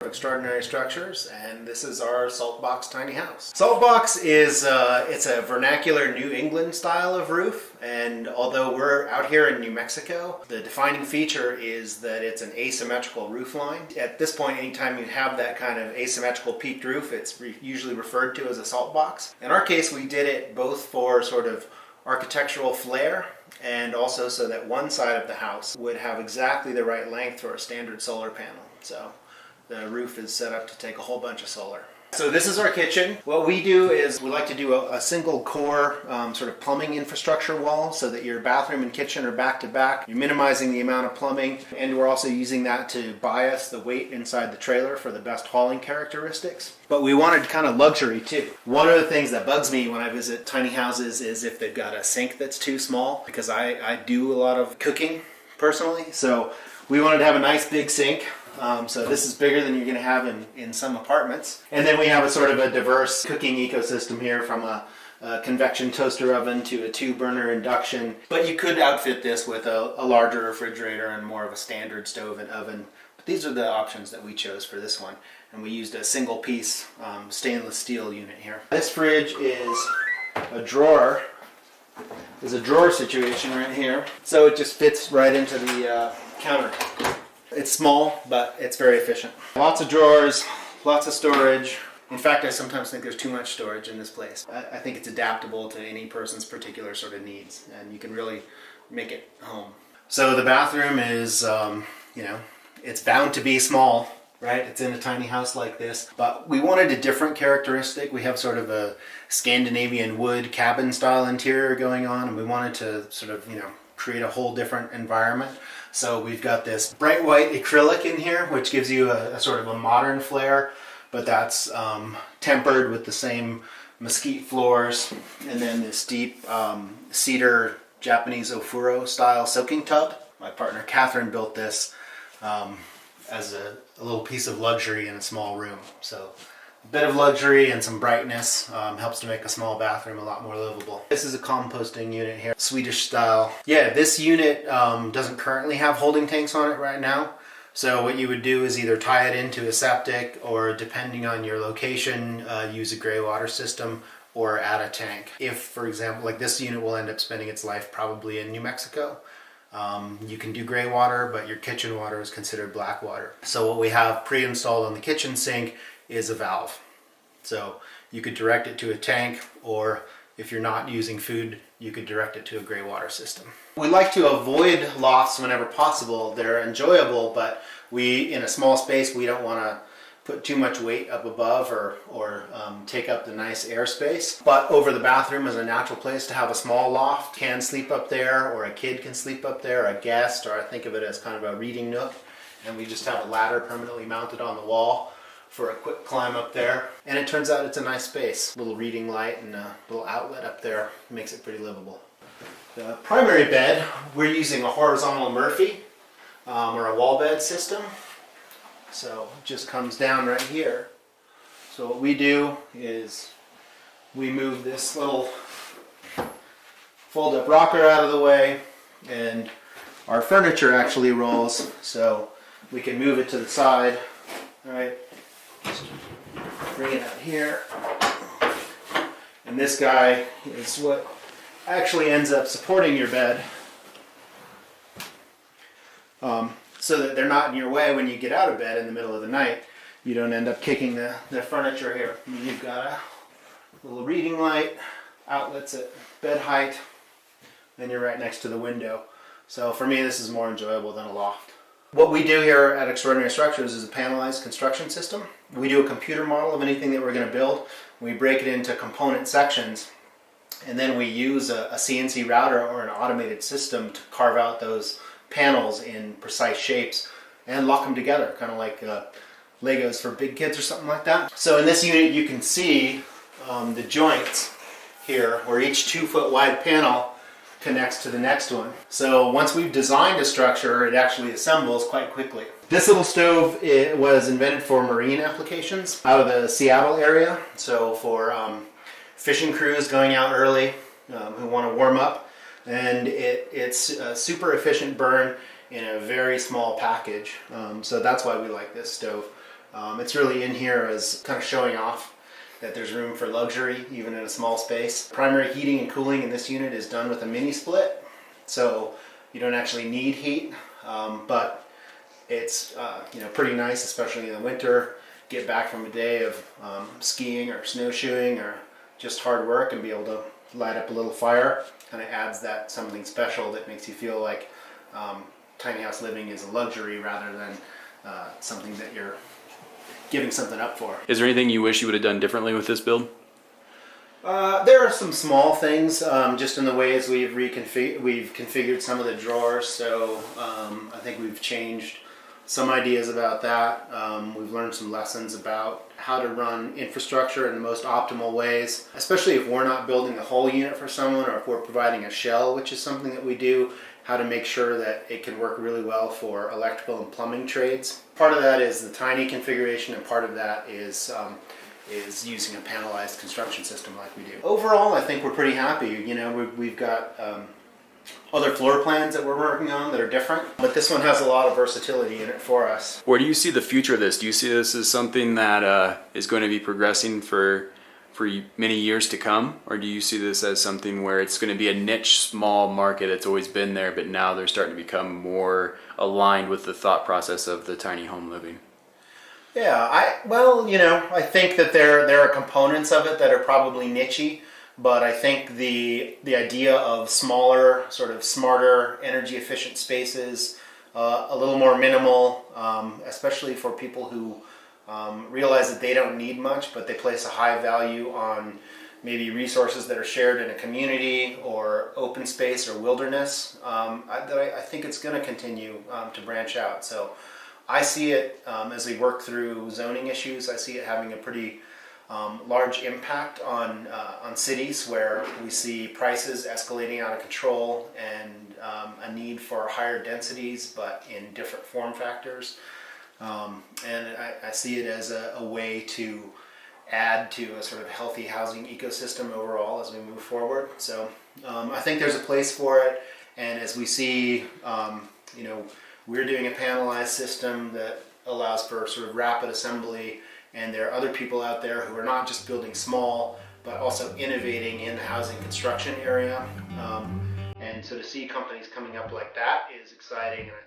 Extraordinary Structures, and this is our Saltbox tiny house. Saltbox is it's a vernacular New England style of roof, and although we're out here in New Mexico, the defining feature is that it's an asymmetrical roof line. At this point, anytime you have that kind of asymmetrical peaked roof, it's usually referred to as a saltbox. In our case, we did it both for sort of architectural flair and also so that one side of the house would have exactly the right length for a standard solar panel. So the roof is set up to take a whole bunch of solar. So this is our kitchen. What we do is we like to do a single core sort of plumbing infrastructure wall so that your bathroom and kitchen are back to back. You're minimizing the amount of plumbing, and we're also using that to bias the weight inside the trailer for the best hauling characteristics. But we wanted kind of luxury too. One of the things that bugs me when I visit tiny houses is if they've got a sink that's too small, because I do a lot of cooking personally. So we wanted to have a nice big sink. So this is bigger than you're going to have in some apartments. And then we have a sort of a diverse cooking ecosystem here, from a convection toaster oven to a 2-burner induction. But you could outfit this with a larger refrigerator and more of a standard stove and oven. But these are the options that we chose for this one. And we used a single piece stainless steel unit here. This fridge is a drawer. There's a drawer situation right here. So it just fits right into the counter. It's small, but it's very efficient. Lots of drawers, lots of storage. In fact, I sometimes think there's too much storage in this place. I think it's adaptable to any person's particular sort of needs, and you can really make it home. So the bathroom is, it's bound to be small, right? It's in a tiny house like this, but we wanted a different characteristic. We have sort of a Scandinavian wood cabin style interior going on, and we wanted to sort of, create a whole different environment. So we've got this bright white acrylic in here, which gives you a sort of a modern flair, but that's tempered with the same mesquite floors, and then this deep cedar Japanese ofuro style soaking tub. My partner Catherine built this as a little piece of luxury in a small room. So a bit of luxury and some brightness helps to make a small bathroom a lot more livable. This is a composting unit here, Swedish style. Yeah, this unit doesn't currently have holding tanks on it right now. So what you would do is either tie it into a septic, or depending on your location, use a gray water system or add a tank. If, for example, like this unit will end up spending its life probably in New Mexico. You can do gray water, but your kitchen water is considered black water. So what we have pre-installed on the kitchen sink is a valve. So you could direct it to a tank, or if you're not using food, you could direct it to a gray water system. We like to avoid lofts whenever possible. They're enjoyable, but in a small space, we don't want to put too much weight up above or take up the nice airspace. But over the bathroom is a natural place to have a small loft. Can sleep up there, or a kid can sleep up there, a guest, or I think of it as kind of a reading nook. And we just have a ladder permanently mounted on the wall for a quick climb up there. And it turns out it's a nice space. A little reading light and a little outlet up there makes it pretty livable. The primary bed, we're using a horizontal Murphy or a wall bed system. So it just comes down right here. So what we do is we move this little fold-up rocker out of the way, and our furniture actually rolls, so we can move it to the side. All right. Just bring it out here, and this guy is what actually ends up supporting your bed, so that they're not in your way when you get out of bed in the middle of the night. You don't end up kicking the furniture here. You've got a little reading light, outlets at bed height, and you're right next to the window. So for me, this is more enjoyable than a loft. What we do here at Extraordinary Structures is a panelized construction system. We do a computer model of anything that we're going to build. We break it into component sections, and then we use a CNC router or an automated system to carve out those panels in precise shapes and lock them together, kind of like Legos for big kids or something like that. So in this unit you can see the joints here, where each 2-foot wide panel connects to the next one. So once we've designed a structure, it actually assembles quite quickly. This little stove, it was invented for marine applications out of the Seattle area. So for fishing crews going out early who want to warm up, and it's a super efficient burn in a very small package. So that's why we like this stove. It's really in here as kind of showing off that there's room for luxury even in a small space. Primary heating and cooling in this unit is done with a mini split, so you don't actually need heat, but it's pretty nice, especially in the winter. Get back from a day of skiing or snowshoeing or just hard work and be able to light up a little fire. Kind of adds that something special that makes you feel like tiny house living is a luxury rather than something that you're giving something up for. Is there anything you wish you would have done differently with this build? There are some small things, just in the ways we've configured some of the drawers. So I think we've changed some ideas about that. We've learned some lessons about how to run infrastructure in the most optimal ways, especially if we're not building the whole unit for someone, or if we're providing a shell, which is something that we do, how to make sure that it can work really well for electrical and plumbing trades. Part of that is the tiny configuration, and part of that is using a panelized construction system like we do. Overall, I think we're pretty happy. You know, we've got other floor plans that we're working on that are different, but this one has a lot of versatility in it for us. Where do you see the future of this? Do you see this as something that is going to be progressing for many years to come, or do you see this as something where it's going to be a niche, small market that's always been there, but now they're starting to become more aligned with the thought process of the tiny home living? Yeah, I think that there are components of it that are probably niche-y, but I think the idea of smaller, sort of smarter, energy efficient spaces, a little more minimal, especially for people who realize that they don't need much, but they place a high value on maybe resources that are shared in a community or open space or wilderness, I think it's going to continue to branch out. So I see it as we work through zoning issues. I see it having a pretty large impact on cities where we see prices escalating out of control and a need for higher densities, but in different form factors. And I see it as a way to add to a sort of healthy housing ecosystem overall as we move forward. So I think there's a place for it, and as we see, we're doing a panelized system that allows for sort of rapid assembly, and there are other people out there who are not just building small, but also innovating in the housing construction area. And so to see companies coming up like that is exciting, and I